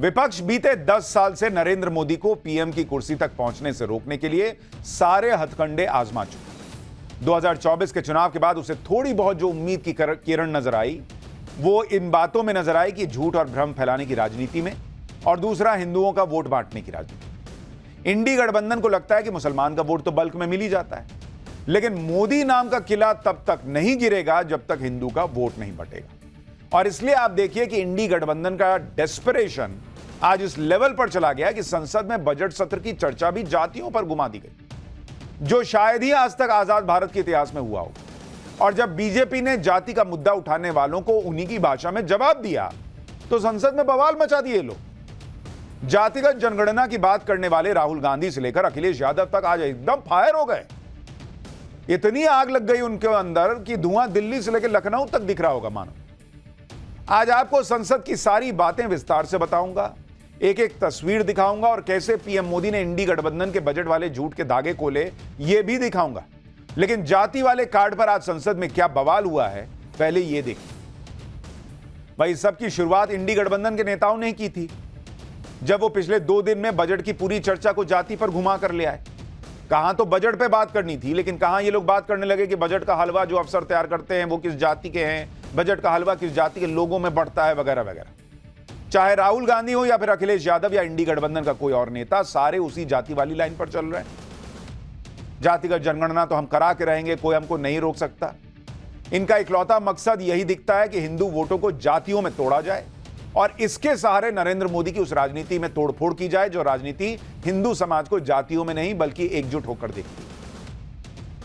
विपक्ष बीते 10 साल से नरेंद्र मोदी को पीएम की कुर्सी तक पहुंचने से रोकने के लिए सारे हथकंडे आजमा चुका। 2024 के चुनाव के बाद उसे थोड़ी बहुत जो उम्मीद की किरण नजर आई वो इन बातों में नजर आई कि झूठ और भ्रम फैलाने की राजनीति में, और दूसरा हिंदुओं का वोट बांटने की राजनीति। इंडी गठबंधन को लगता है कि मुसलमान का वोट तो बल्क में मिल ही जाता है, लेकिन मोदी नाम का किला तब तक नहीं गिरेगा जब तक हिंदू का वोट नहीं बटेगा। और इसलिए आप देखिए कि इंडी गठबंधन का डेस्परेशन आज इस लेवल पर चला गया कि संसद में बजट सत्र की चर्चा भी जातियों पर घुमा दी गई, जो शायद ही आज तक आजाद भारत के इतिहास में हुआ हो। और जब बीजेपी ने जाति का मुद्दा उठाने वालों को उन्हीं की भाषा में जवाब दिया तो संसद में बवाल मचा दिए लोग। जातिगत जनगणना की बात करने वाले राहुल गांधी से लेकर अखिलेश यादव तक आज एकदम फायर हो गए। इतनी आग लग गई उनके अंदर कि धुआं दिल्ली से लेकर लखनऊ तक दिख रहा होगा मानो। आज आपको संसद की सारी बातें विस्तार से बताऊंगा, एक एक तस्वीर दिखाऊंगा और कैसे पीएम मोदी ने इंडी गठबंधन के बजट वाले झूठ के धागे खोले ये भी दिखाऊंगा। लेकिन जाति वाले कार्ड पर आज संसद में क्या बवाल हुआ है पहले ये देखिए। भाई सबकी शुरुआत इंडी गठबंधन के नेताओं ने की थी, जब वो पिछले 2 दिन में बजट की पूरी चर्चा को जाति पर घुमा कर ले आए। कहां तो बजट पे बात करनी थी, लेकिन कहां ये लोग बात करने लगे कि बजट का हलवा जो अफसर तैयार करते हैं वो किस जाति के हैं, बजट का हलवा किस जाति के लोगों में बढ़ता है वगैरह वगैरह। चाहे राहुल गांधी हो या फिर अखिलेश यादव या इंडी गठबंधन का कोई और नेता, सारे उसी जाति वाली लाइन पर चल रहे हैं। जातिगत जनगणना तो हम करा के रहेंगे, कोई हमको नहीं रोक सकता। इनका इकलौता मकसद यही दिखता है कि हिंदू वोटों को जातियों में तोड़ा जाए और इसके सहारे नरेंद्र मोदी की उस राजनीति में तोड़फोड़ की जाए जो राजनीति हिंदू समाज को जातियों में नहीं बल्कि एकजुट होकर देखती है।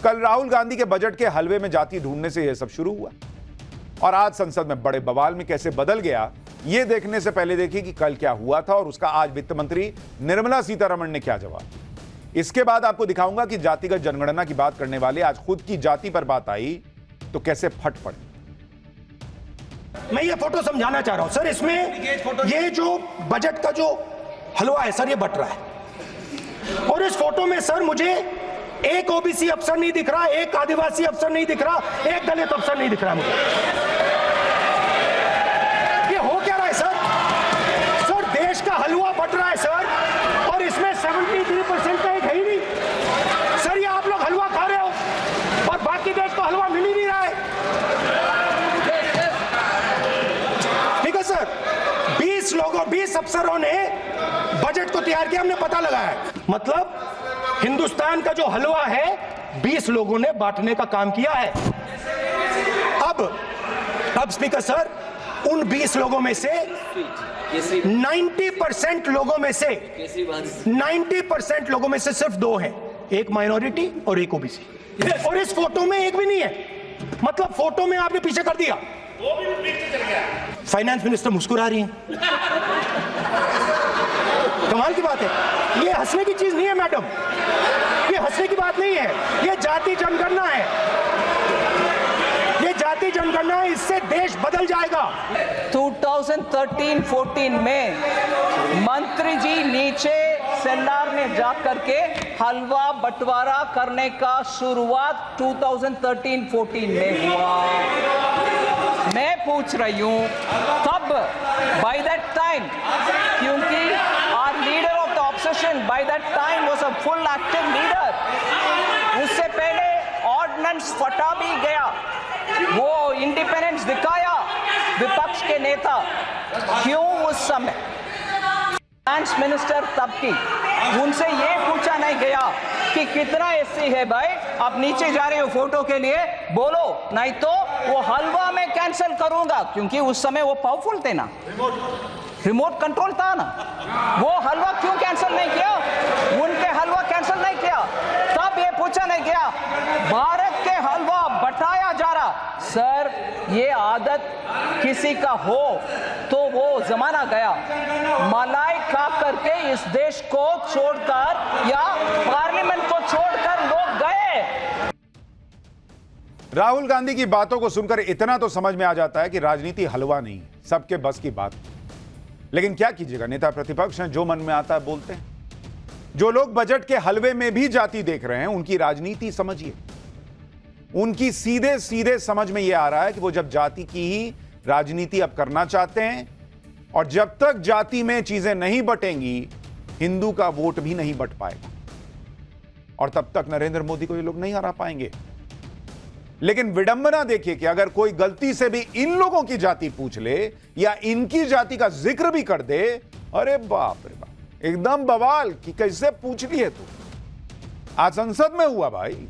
कल राहुल गांधी के बजट के हलवे में जाति ढूंढने से यह सब शुरू हुआ और आज संसद में बड़े बवाल में कैसे बदल गया, यह देखने से पहले देखिए कि कल क्या हुआ था और उसका आज वित्त मंत्री निर्मला सीतारमण ने क्या जवाब। इसके बाद आपको दिखाऊंगा कि जातिगत जनगणना की बात करने वाले आज खुद की जाति पर बात आई तो कैसे फट पड़े। मैं ये फोटो समझाना चाह रहा हूं सर, इसमें ये जो बजट का जो हलवा है सर ये बट रहा है और इस फोटो में सर मुझे एक ओबीसी अफसर नहीं दिख रहा, एक आदिवासी अफसर नहीं दिख रहा, एक दलित अफसर नहीं दिख रहा मुझे। ये हो क्या रहा है सर? सर देश का हलवा बट रहा है सर और इसमें 73% का एक है ही नहीं। सर ये आप लोग हलवा खा रहे हो और बाकी देश को हलवा मिल ही नहीं रहा है। ठीक है सर, 20 अफसरों ने बजट को तैयार किया, हमने पता लगाया, मतलब हिंदुस्तान का जो हलवा है 20 लोगों ने बांटने का काम किया है। अब स्पीकर सर, उन 20 लोगों में से 90% लोगों में से 90% लोगों में से सिर्फ 2 हैं, एक माइनॉरिटी और एक ओबीसी। और इस फोटो में एक भी नहीं है, मतलब फोटो में आपने पीछे कर दिया। वो भी पीछे चल गया। फाइनेंस मिनिस्टर मुस्कुरा रही हैं। कमाल की बात है, ये हंसने की चीज नहीं है मैडम, ये हंसने की बात नहीं है, ये जाति जनगणना है, ये जाति जनगणना है, इससे देश बदल जाएगा। 2013-14 में मंत्री जी नीचे सेल्लार में जाकर के हलवा बंटवारा करने का शुरुआत 2013-14 में हुआ। मैं पूछ रही हूं तब बाय दैट टाइम, क्योंकि our leader of the opposition by that time was a full active leader, उससे पहले ऑर्डिनेंस फटा भी गया, वो इंडिपेंडेंस दिखाया विपक्ष के नेता। क्यों उस समय फाइनेंस मिनिस्टर तब की उनसे ये पूछा नहीं गया कि कितना एससी है भाई, आप नीचे जा रहे हो फोटो के लिए बोलो, नहीं तो वो हलवा में कैंसिल करूंगा, क्योंकि उस समय वो पावरफुल थे ना, रिमोट कंट्रोल था ना। वो हलवा क्यों कैंसिल नहीं किया, उनके हलवा कैंसिल नहीं किया, तब ये पूछा नहीं गया। भारत के हलवा बटाया जा रहा। सर ये आदत किसी का हो तो वो जमाना गया, मलाई खा करके इस देश को छोड़कर या पार्लियामेंट को छोड़कर लोग गए। राहुल गांधी की बातों को सुनकर इतना तो समझ में आ जाता है कि राजनीति हलवा नहीं, सबके बस की बात। लेकिन क्या कीजिएगा, नेता प्रतिपक्ष हैं, जो मन में आता है बोलते हैं। जो लोग बजट के हलवे में भी जाति देख रहे हैं उनकी राजनीति समझिए, उनकी सीधे सीधे समझ में यह आ रहा है कि वो जब जाति की ही राजनीति अब करना चाहते हैं और जब तक जाति में चीजें नहीं बटेंगी, हिंदू का वोट भी नहीं बट पाएगा और तब तक नरेंद्र मोदी को ये लोग नहीं हरा पाएंगे। लेकिन विडंबना देखिए कि अगर कोई गलती से भी इन लोगों की जाति पूछ ले या इनकी जाति का जिक्र भी कर दे, अरे बाप रे बाप, एकदम बवाल कि कैसे पूछ लिए तू। आज संसद में हुआ भाई,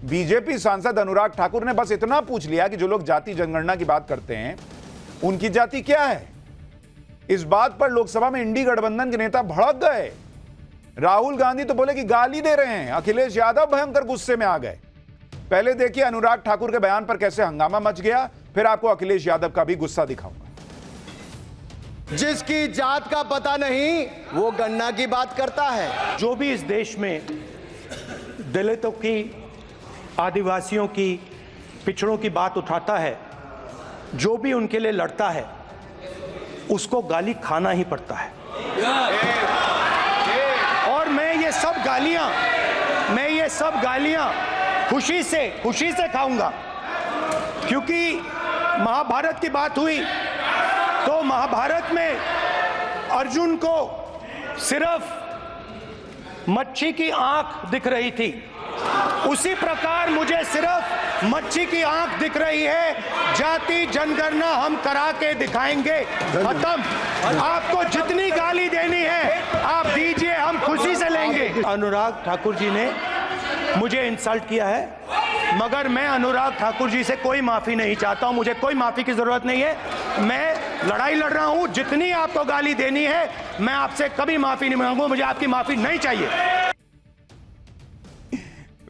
बीजेपी सांसद अनुराग ठाकुर ने बस इतना पूछ लिया कि जो लोग जाति जनगणना की बात करते हैं उनकी जाति क्या है। इस बात पर लोकसभा में इंडी गठबंधन के नेता भड़क गए। राहुल गांधी तो बोले कि गाली दे रहे हैं, अखिलेश यादव भयंकर गुस्से में आ गए। पहले देखिए अनुराग ठाकुर के बयान पर कैसे हंगामा मच गया, फिर आपको अखिलेश यादव का भी गुस्सा दिखाऊंगा। जिसकी जात का पता नहीं वो गन्ना की बात करता है। जो भी इस देश में दलितों की, आदिवासियों की, पिछड़ों की बात उठाता है, जो भी उनके लिए लड़ता है, उसको गाली खाना ही पड़ता है। और मैं ये सब गालियां खुशी से खाऊंगा, क्योंकि महाभारत की बात हुई तो महाभारत में अर्जुन को सिर्फ मच्छी की आंख दिख रही थी, उसी प्रकार मुझे सिर्फ मच्छी की आंख दिख रही है। जाति जनगणना हम करा के दिखाएंगे, खत्म। आपको जितनी गाली देनी है आप दीजिए, हम खुशी से लेंगे। अनुराग ठाकुर जी ने मुझे इंसल्ट किया है, मगर मैं अनुराग ठाकुर जी से कोई माफी नहीं चाहता हूं, मुझे कोई माफी की जरूरत नहीं है। मैं लड़ाई लड़ रहा हूं, जितनी आपको गाली देनी है मैं आपसे कभी माफी नहीं मांगूंगा, मुझे आपकी माफी नहीं चाहिए।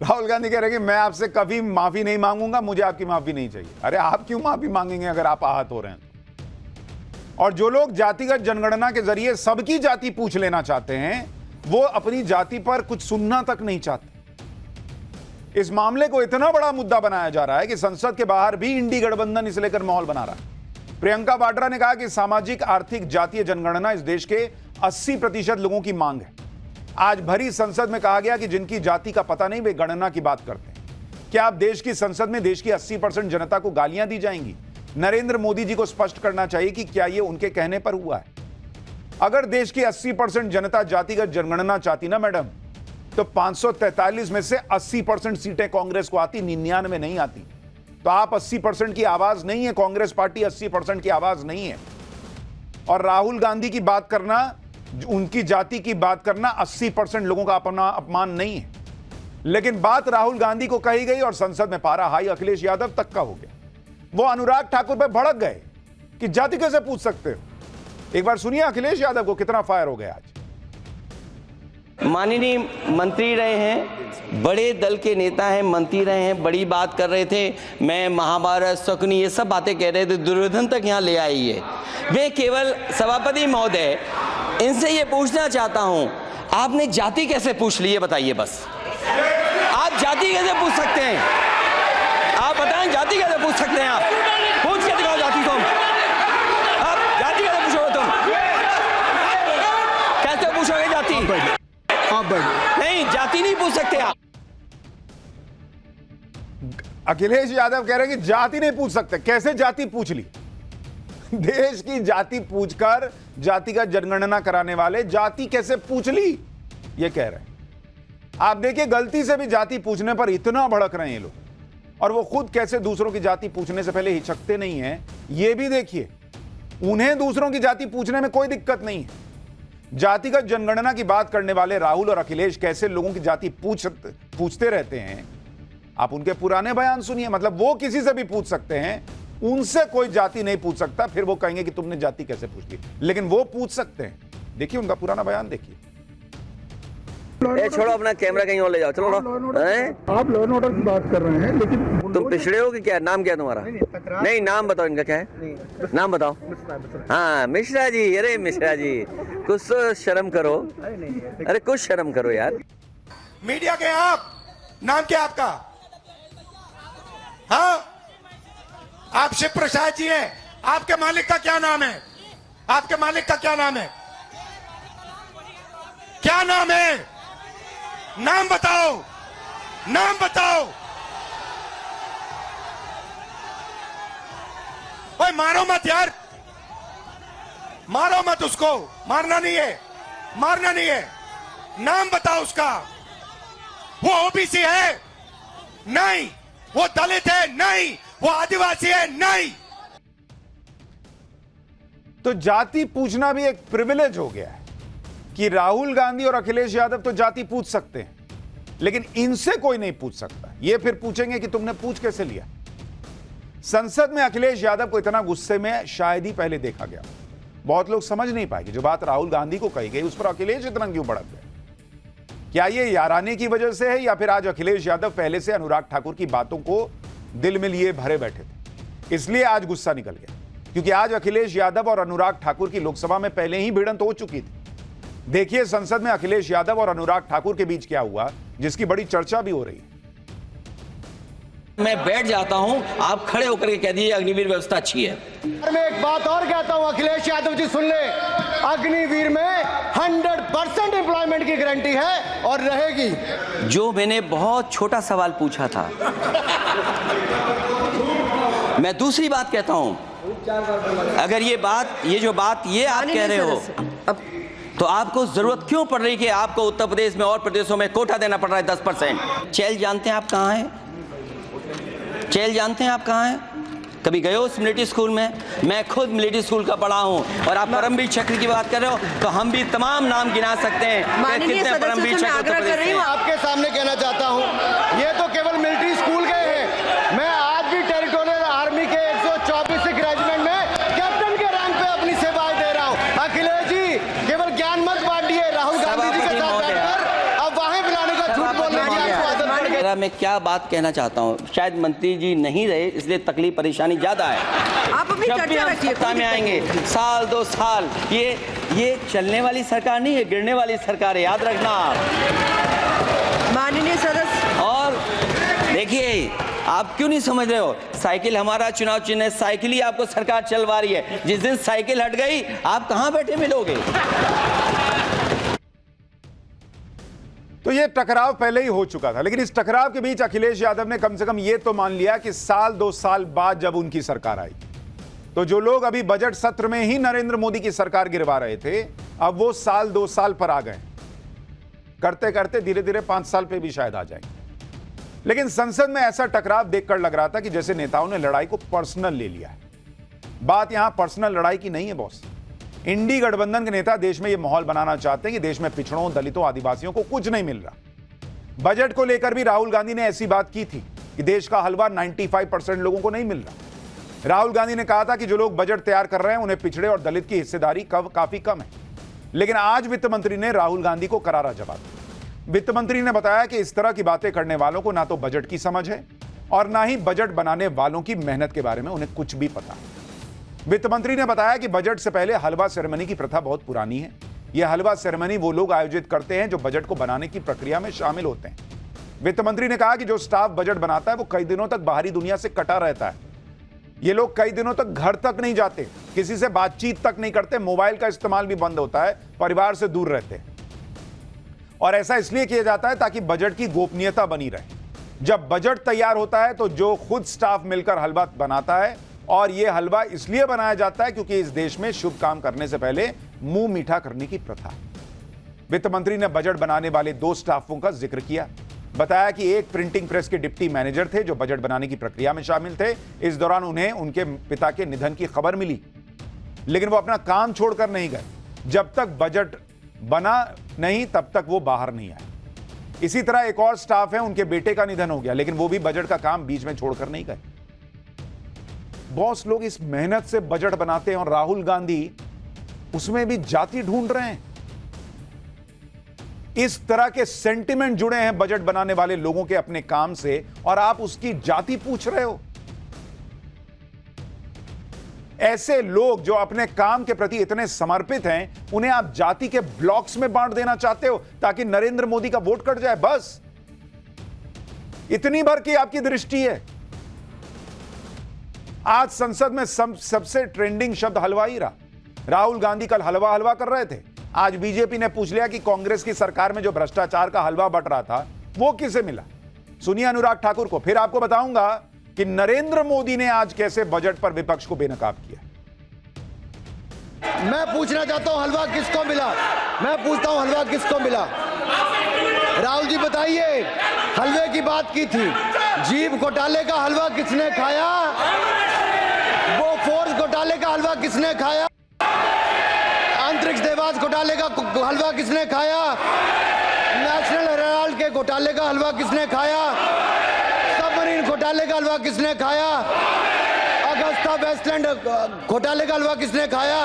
राहुल गांधी कह रहे हैं कि मैं आपसे कभी माफी नहीं मांगूंगा, मुझे आपकी माफी नहीं चाहिए। अरे आप क्यों माफी मांगेंगे अगर आप आहत हो रहे हैं? और जो लोग जातिगत जनगणना के जरिए सबकी जाति पूछ लेना चाहते हैं, वो अपनी जाति पर कुछ सुनना तक नहीं चाहते। इस मामले को इतना बड़ा मुद्दा बनाया जा रहा है कि संसद के बाहर भी इंडी गठबंधन इसे लेकर माहौल बना रहा है। प्रियंका वाड्रा ने कहा कि सामाजिक आर्थिक जातीय जनगणना इस देश के 80% लोगों की मांग है। आज भरी संसद में कहा गया कि जिनकी जाति का पता नहीं वे गणना की बात करते हैं। क्या आप देश की संसद में देश की 80% जनता को गालियां दी जाएंगी? नरेंद्र मोदी जी को स्पष्ट करना चाहिए कि क्या यह उनके कहने पर हुआ है। अगर देश की 80% जनता जातिगत जनगणना चाहती ना मैडम, तो 543 में से 80% सीटें कांग्रेस को आती, 99 नहीं आती। तो आप 80% की आवाज नहीं है, कांग्रेस पार्टी 80% की आवाज नहीं है। और राहुल गांधी की बात करना, उनकी जाति की बात करना 80% लोगों का अपना अपमान नहीं है। लेकिन बात राहुल गांधी को कही गई और संसद में पारा हाई अखिलेश यादव तक का हो गया। वो अनुराग ठाकुर पे भड़क गए कि जाति कैसे पूछ सकते हो। एक बार सुनिए अखिलेश यादव को कितना फायर हो गया आज। माननीय मंत्री रहे हैं, बड़े दल के नेता हैं, मंत्री रहे हैं, बड़ी बात कर रहे थे। मैं महाभारत, शकुनी, ये सब बातें कह रहे थे, दुर्योधन तक यहाँ ले आई है। वे केवल सभापति महोदय, इनसे ये पूछना चाहता हूँ, आपने जाति कैसे पूछ ली है बताइए बस। आप जाति कैसे पूछ सकते हैं? आप बताएं जाति कैसे पूछ सकते हैं? आप पूछ के दिखाओ जाति तुम। आप जाति कैसे पूछोगे तुम? कैसे पूछोगे जाति? नहीं, जाति नहीं पूछ सकते आप। अखिलेश यादव कह रहे हैं कि जाति नहीं पूछ सकते। कैसे जाति पूछ ली? देश की जाति पूछकर जातिगत जनगणना कराने वाले जाति कैसे पूछ ली, ये कह रहे हैं। आप देखिए, गलती से भी जाति पूछने पर इतना भड़क रहे हैं ये लोग, और वो खुद कैसे दूसरों की जाति पूछने से पहले हिचकते नहीं हैं, ये भी देखिए। उन्हें दूसरों की जाति पूछने में कोई दिक्कत नहीं है। जातिगत जनगणना की बात करने वाले राहुल और अखिलेश कैसे लोगों की जाति पूछते रहते हैं। आप उनके पुराने बयान सुनिए, मतलब वो किसी से भी पूछ सकते हैं, उनसे कोई जाति नहीं पूछ सकता। फिर वो कहेंगे कि तुमने जाति कैसे पूछ ली, लेकिन वो पूछ सकते हैं। देखिए उनका पुराना बयान देखिए। छोड़ो अपना कैमरा कहीं और ले जाओ, चलो। आप लॉ एंड ऑर्डर की बात कर रहे हैं, लेकिन तुम पिछड़े हो कि क्या? नाम क्या तुम्हारा? नहीं, नाम बताओ इनका क्या है, नाम बताओ। हाँ, मिश्रा जी। अरे मिश्रा जी, कुछ तो शर्म करो। अरे कुछ शर्म करो यार। मीडिया के आप, नाम क्या आपका? हाँ, आप शिव प्रसाद जी हैं। आपके मालिक का क्या नाम है? आपके मालिक का क्या नाम है? क्या नाम है? नाम बताओ, नाम बताओ। ओए मारो मत यार, मारो मत उसको, मारना नहीं है, मारना नहीं है। नाम बताओ उसका। वो ओबीसी है? नहीं। वो दलित है? नहीं। वो आदिवासी है? नहीं। तो जाति पूछना भी एक प्रिविलेज हो गया है कि राहुल गांधी और अखिलेश यादव तो जाति पूछ सकते हैं, लेकिन इनसे कोई नहीं पूछ सकता। ये फिर पूछेंगे कि तुमने पूछ कैसे लिया। संसद में अखिलेश यादव को इतना गुस्से में शायद ही पहले देखा गया। बहुत लोग समझ नहीं पाए कि जो बात राहुल गांधी को कही गई उस पर अखिलेश इतना क्यों भड़क गए। क्या ये याराने की वजह से है या फिर आज अखिलेश यादव पहले से अनुराग ठाकुर की बातों को दिल में लिए भरे बैठे थे, इसलिए आज गुस्सा निकल गया? क्योंकि आज अखिलेश यादव और अनुराग ठाकुर की लोकसभा में पहले ही भिड़ंत हो चुकी थी। देखिए संसद में अखिलेश यादव और अनुराग ठाकुर के बीच क्या हुआ, जिसकी बड़ी चर्चा भी हो रही है। मैं बैठ जाता हूं, आप खड़े होकर के कह दीजिए अग्निवीर व्यवस्था अच्छी है। मैं एक बात और कहता हूं, अखिलेश यादव जी सुन ले, अग्निवीर में 100% एम्प्लॉयमेंट की गारंटी है और रहेगी। जो मैंने बहुत छोटा सवाल पूछा था, मैं दूसरी बात कहता हूं, अगर ये जो बात आप कह रहे हो, तो आपको जरूरत क्यों पड़ रही कि आपको उत्तर प्रदेश में और प्रदेशों में कोटा देना पड़ रहा है 10%? चैल जानते हैं आप कहाँ हैं? चैल जानते हैं आप कहाँ हैं? कभी गए हो उस मिलिट्री स्कूल में? मैं खुद मिलिट्री स्कूल का पढ़ा हूँ। और आप परमवीर चक्र की बात कर रहे हो तो हम भी तमाम नाम गिना सकते हैं कितने परमवीर चक्र उत्तर प्रदेश में। आपके सामने कहना चाहता हूँ, ये तो केवल मिलिट्री स्कूल गए हैं। मैं आज भी टेरिटोरियल आर्मी के 124 रेजिमेंट में कैप्टन के रैंक पे अपनी सेवाएं दे रहा हूँ। अखिलेश जी केवल ज्ञान मत बांटिए, राहुल गांधी जी के साथ बैठकर अब वाहे बुलाने का झूठ बोलने की आपको आदत पड़ गई। मैं क्या बात कहना चाहता हूँ, शायद मंत्री जी नहीं रहे इसलिए तकलीफ परेशानी ज्यादा है। आप अपनी जब भी चर्चा हम रखिए, सत्ता में आएंगे, साल 2 साल, ये चलने वाली सरकार नहीं है, गिरने वाली सरकार है, याद रखना आप। माननीय सदस्य। और देखिए, आप क्यों नहीं समझ रहे हो, साइकिल हमारा चुनाव चिन्ह है, साइकिल ही आपको सरकार चलवा रही है। जिस दिन साइकिल हट गई, आप कहां बैठे मिलोगे? तो ये टकराव पहले ही हो चुका था, लेकिन इस टकराव के बीच अखिलेश यादव ने कम से कम ये तो मान लिया कि साल 2 साल बाद जब उनकी सरकार आई, तो जो लोग अभी बजट सत्र में ही नरेंद्र मोदी की सरकार गिरवा रहे थे, अब वो साल 2 साल पर आ गए। करते करते धीरे धीरे 5 साल पे भी शायद आ जाएंगे। लेकिन संसद में ऐसा टकराव देखकर लग रहा था कि जैसे नेताओं ने लड़ाई को पर्सनल ले लिया है। बात यहां पर्सनल लड़ाई की नहीं है बॉस। इंडी गठबंधन के नेता देश में यह माहौल बनाना चाहते हैं कि देश में पिछड़ों, दलितों, आदिवासियों को कुछ नहीं मिल रहा। बजट को लेकर भी राहुल गांधी ने ऐसी बात की थी कि देश का हलवा 95% लोगों को नहीं मिल रहा। राहुल गांधी ने कहा था कि जो लोग बजट तैयार कर रहे हैं उन्हें पिछड़े और दलित की हिस्सेदारी काफी कम है। लेकिन आज वित्त मंत्री ने राहुल गांधी को करारा जवाब दिया। वित्त मंत्री ने बताया कि इस तरह की बातें करने वालों को ना तो बजट की समझ है और ना ही बजट बनाने वालों की मेहनत के बारे में उन्हें कुछ भी पता है। वित्त मंत्री ने बताया कि बजट से पहले हलवा सेरेमनी की प्रथा बहुत पुरानी है। यह हलवा सेरेमनी वो लोग आयोजित करते हैं जो बजट को बनाने की प्रक्रिया में शामिल होते हैं। वित्त मंत्री ने कहा कि जो स्टाफ बजट बनाता है वो कई दिनों तक बाहरी दुनिया से कटा रहता है। ये लोग कई दिनों तक घर तक नहीं जाते, किसी से बातचीत तक नहीं करते, मोबाइल का इस्तेमाल भी बंद होता है, परिवार से दूर रहते हैं। और ऐसा इसलिए किया जाता है ताकि बजट की गोपनीयता बनी रहे। जब बजट तैयार होता है तो जो खुद स्टाफ मिलकर हलवा बनाता है, और यह हलवा इसलिए बनाया जाता है क्योंकि इस देश में शुभ काम करने से पहले मुंह मीठा करने की प्रथा है। वित्त मंत्री ने बजट बनाने वाले 2 स्टाफों का जिक्र किया। बताया कि एक प्रिंटिंग प्रेस के डिप्टी मैनेजर थे जो बजट बनाने की प्रक्रिया में शामिल थे। इस दौरान उन्हें उनके पिता के निधन की खबर मिली, लेकिन वो अपना काम छोड़कर नहीं गए। जब तक बजट बना नहीं तब तक वो बाहर नहीं आए। इसी तरह एक और स्टाफ है, उनके बेटे का निधन हो गया, लेकिन वो भी बजट का काम बीच में छोड़कर नहीं गए। बॉस, लोग इस मेहनत से बजट बनाते हैं और राहुल गांधी उसमें भी जाति ढूंढ रहे हैं। इस तरह के सेंटिमेंट जुड़े हैं बजट बनाने वाले लोगों के अपने काम से, और आप उसकी जाति पूछ रहे हो। ऐसे लोग जो अपने काम के प्रति इतने समर्पित हैं, उन्हें आप जाति के ब्लॉक्स में बांट देना चाहते हो ताकि नरेंद्र मोदी का वोट कट जाए। बस इतनी भर की आपकी दृष्टि है। आज संसद में सबसे ट्रेंडिंग शब्द हलवा ही रहा। राहुल गांधी कल हलवा हलवा कर रहे थे। आज बीजेपी ने पूछ लिया कि कांग्रेस की सरकार में जो भ्रष्टाचार का हलवा बट रहा था वो किसे मिला। सुनिए अनुराग ठाकुर को, फिर आपको बताऊंगा कि नरेंद्र मोदी ने आज कैसे बजट पर विपक्ष को बेनकाब किया। मैं पूछना चाहता हूं हलवा किसको मिला? मैं पूछता हूं हलवा किसको मिला? राहुल जी बताइए, हलवे की बात की थी, जीप घोटाले का हलवा किसने खाया? वो फोर्स घोटाले का हलवा किसने खाया? अंतरिक्ष देवास घोटाले का हलवा किसने खाया? नेशनल हेराल्ड के घोटाले का हलवा किसने खाया? सबमरीन घोटाले का हलवा किसने खाया? अगस्ता वेस्टलैंड घोटाले का हलवा किसने खाया?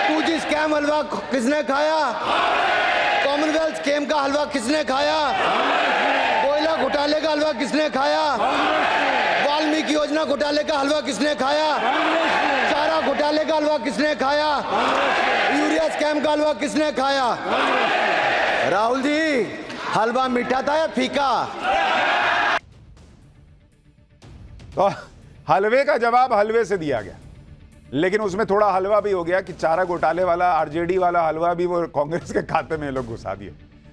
2G स्कैम हलवा किसने खाया? कॉमनवेल्थ स्कीम का हलवा किसने खाया? कोयला घोटाले का हलवा किसने खाया? वाल्मीकि योजना घोटाले का हलवा किसने खाया? चारा घोटाले का हलवा किसने खाया? यूरिया स्कैम का हलवा किसने खाया? राहुल जी, हलवा मीठा था या फीका? तो हलवे का जवाब हलवे से दिया गया, लेकिन उसमें थोड़ा हलवा भी हो गया कि चारा घोटाले वाला, आरजेडी वाला हलवा भी वो कांग्रेस के खाते में ये लोग घुसा दिए।